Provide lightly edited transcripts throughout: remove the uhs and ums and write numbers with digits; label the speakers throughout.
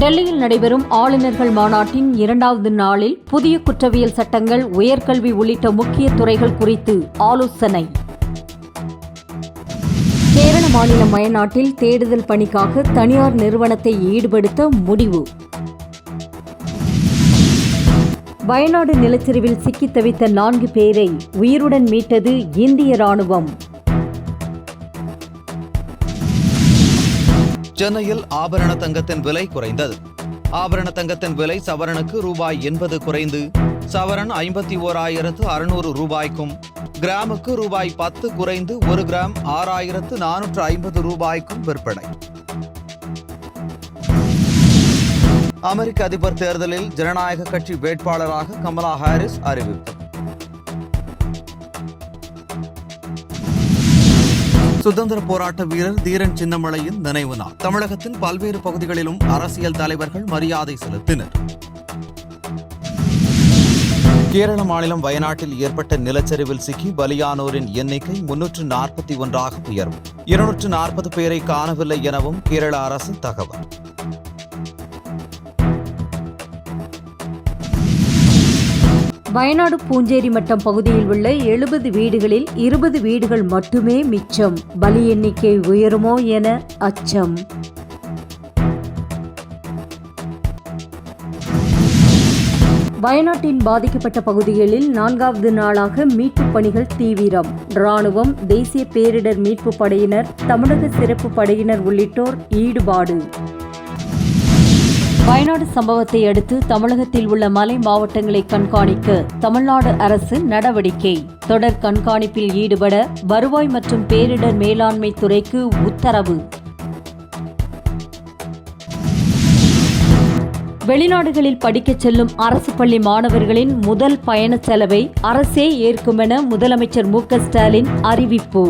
Speaker 1: டெல்லியில் நடைபெறும் ஆளுநர்கள் மாநாட்டின் 2வது நாளில் புதிய குற்றவியல் சட்டங்கள், உயர்கல்வி உள்ளிட்ட முக்கிய துறைகள் குறித்து ஆலோசனை. கேரள மாநிலம் வயநாட்டில் தேடுதல் பணிக்காக தனியார் நிறுவனத்தை ஈடுபடுத்த முடிவு. வயநாடு நிலச்சரிவில் சிக்கித் தவித்த 4 பேரை உயிருடன் மீட்டது இந்திய ராணுவம்.
Speaker 2: சென்னையில் ஆபரண தங்கத்தின் விலை குறைந்தது. ஆபரண தங்கத்தின் விலை சவரனுக்கு ரூபாய் 80 குறைந்து சவரன் 51,600 ரூபாய்க்கும், கிராமுக்கு ரூபாய் 10 குறைந்து 1 கிராம் 6,450 ரூபாய்க்கும் விற்பனை. அமெரிக்க அதிபர் தேர்தலில் ஜனநாயக கட்சி வேட்பாளராக கமலா ஹாரிஸ் அறிவிப்பு. சுதந்திர போராட்ட வீரர் தீரன் சின்னமலையின் நினைவு நாள். தமிழகத்தின் பல்வேறு பகுதிகளிலும் அரசியல் தலைவர்கள் மரியாதை செலுத்தினர். கேரள மாநிலம் வயநாட்டில் ஏற்பட்ட நிலச்சரிவில் சிக்கி பலியானோரின் எண்ணிக்கை 341ஆக உயர்வு. 240 பேரை காணவில்லை எனவும் கேரள அரசு தகவல்.
Speaker 1: வயநாடு பூஞ்சேரி மட்டம் பகுதியில் உள்ள 70 வீடுகளில் 20 வீடுகள் மட்டுமே மிச்சம். பலி எண்ணிக்கை உயருமோ என அச்சம். வயநாட்டின் பாதிக்கப்பட்ட பகுதிகளில் 4வது நாளாக மீட்புப் பணிகள் தீவிரம். ராணுவம், தேசிய பேரிடர் மீட்பு படையினர், தமிழக சிறப்பு படையினர் உள்ளிட்டோர் ஈடுபாடு. வயநாடு சம்பவத்தை அடுத்து தமிழகத்தில் உள்ள மலை மாவட்டங்களை கண்காணிக்க தமிழ்நாடு அரசு நடவடிக்கை. தொடர் கண்காணிப்பில் ஈடுபட வருவாய் மற்றும் பேரிடர் மேலாண்மை துறைக்கு உத்தரவு. வெளிநாடுகளில் படிக்கச் செல்லும் அரசு பள்ளி மாணவர்களின் முதல் பயண செலவை அரசே ஏற்கும் என முதலமைச்சர் மு.க. ஸ்டாலின் அறிவிப்பு.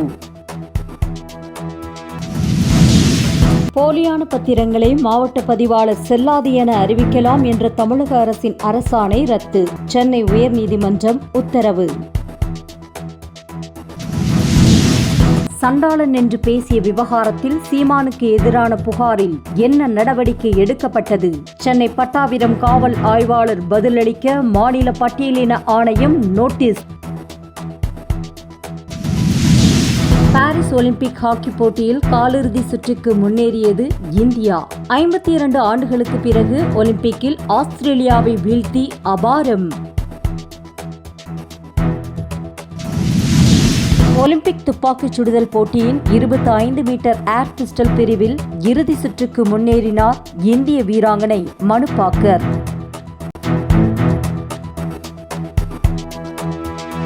Speaker 1: போலியான பத்திரங்களை மாவட்ட பதிவாளர் செல்லாது என அறிவிக்கலாம் என்ற தமிழக அரசின் அரசாணை ரத்து. சென்னை உயர்நீதிமன்றம் உத்தரவு. சண்டாளன் என்று பேசிய விவகாரத்தில் சீமானுக்கு எதிரான புகாரில் என்ன நடவடிக்கை எடுக்கப்பட்டது? சென்னை பட்டாபிராம் காவல் ஆய்வாளர் பதிலளிக்க மாநில பட்டியலின ஆணையம் நோட்டீஸ். பாரிஸ் ஒலிம்பிக் ஹாக்கி போட்டியில் காலிறுதி சுற்றுக்கு முன்னேறியது இந்தியா. 52 ஆண்டுகளுக்கு பிறகு ஒலிம்பிக்கில் ஆஸ்திரேலியாவை வீழ்த்தி அபாரம். ஒலிம்பிக் துப்பாக்கிச் சுடுதல் போட்டியின் 25 மீட்டர் ஏர் பிஸ்டல் பிரிவில் இறுதி சுற்றுக்கு முன்னேறினார் இந்திய வீராங்கனை மனு பாக்கர்.